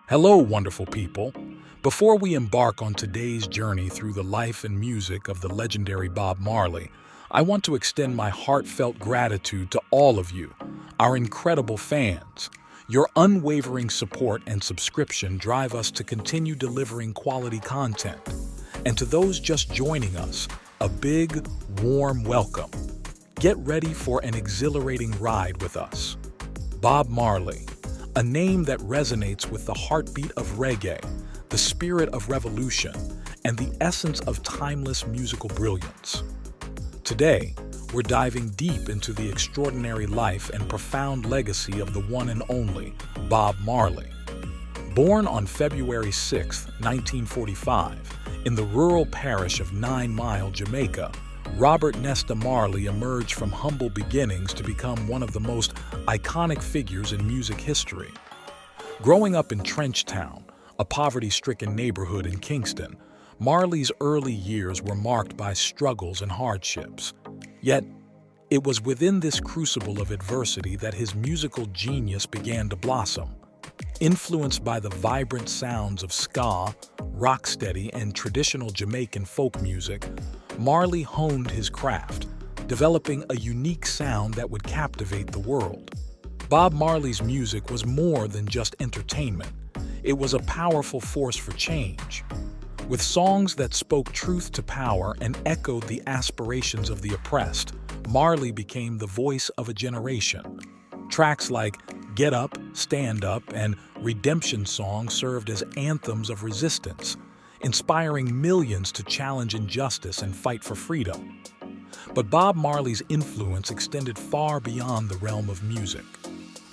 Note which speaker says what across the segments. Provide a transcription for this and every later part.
Speaker 1: Hello, wonderful people. Before we embark on today's journey through the life and music of the legendary Bob Marley, I want to extend my heartfelt gratitude to all of you, our incredible fans. Your unwavering support and subscription drive us to continue delivering quality content. And to those just joining us, a big, warm welcome. Get ready for an exhilarating ride with us. Bob Marley, a name that resonates with the heartbeat of reggae, the spirit of revolution, and the essence of timeless musical brilliance. Today, we're diving deep into the extraordinary life and profound legacy of the one and only Bob Marley. Born on February 6, 1945, in the rural parish of 9 Mile, Jamaica, Robert Nesta Marley emerged from humble beginnings to become one of the most iconic figures in music history. Growing up in Trenchtown, a poverty-stricken neighborhood in Kingston, Marley's early years were marked by struggles and hardships. Yet, it was within this crucible of adversity that his musical genius began to blossom. Influenced by the vibrant sounds of ska, rocksteady, and traditional Jamaican folk music, Marley honed his craft, developing a unique sound that would captivate the world. Bob Marley's music was more than just entertainment. It was a powerful force for change. With songs that spoke truth to power and echoed the aspirations of the oppressed, Marley became the voice of a generation. Tracks like Get Up, Stand Up, and Redemption Song served as anthems of resistance, inspiring millions to challenge injustice and fight for freedom. But Bob Marley's influence extended far beyond the realm of music.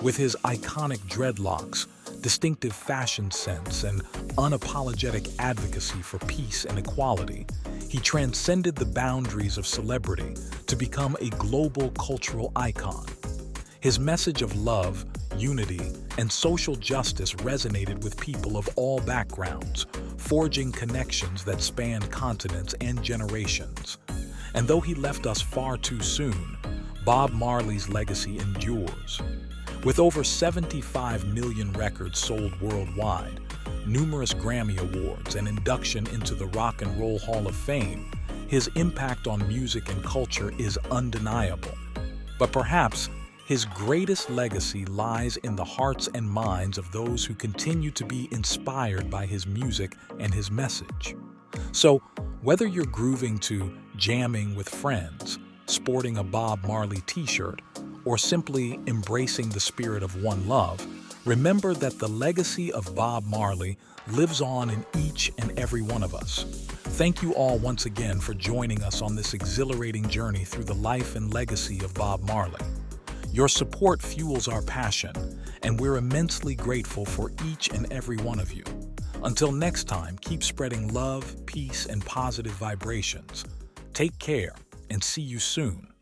Speaker 1: With his iconic dreadlocks, distinctive fashion sense, and unapologetic advocacy for peace and equality, he transcended the boundaries of celebrity to become a global cultural icon. His message of love, unity, and social justice resonated with people of all backgrounds, forging connections that spanned continents and generations. And though he left us far too soon, Bob Marley's legacy endures. With over 75 million records sold worldwide, numerous Grammy Awards, and induction into the Rock and Roll Hall of Fame, his impact on music and culture is undeniable. But perhaps his greatest legacy lies in the hearts and minds of those who continue to be inspired by his music and his message. So, whether you're grooving to Jamming with Friends, sporting a Bob Marley t-shirt, or simply embracing the spirit of one love, remember that the legacy of Bob Marley lives on in each and every one of us. Thank you all once again for joining us on this exhilarating journey through the life and legacy of Bob Marley. Your support fuels our passion, and we're immensely grateful for each and every one of you. Until next time, keep spreading love, peace, and positive vibrations. Take care, and see you soon.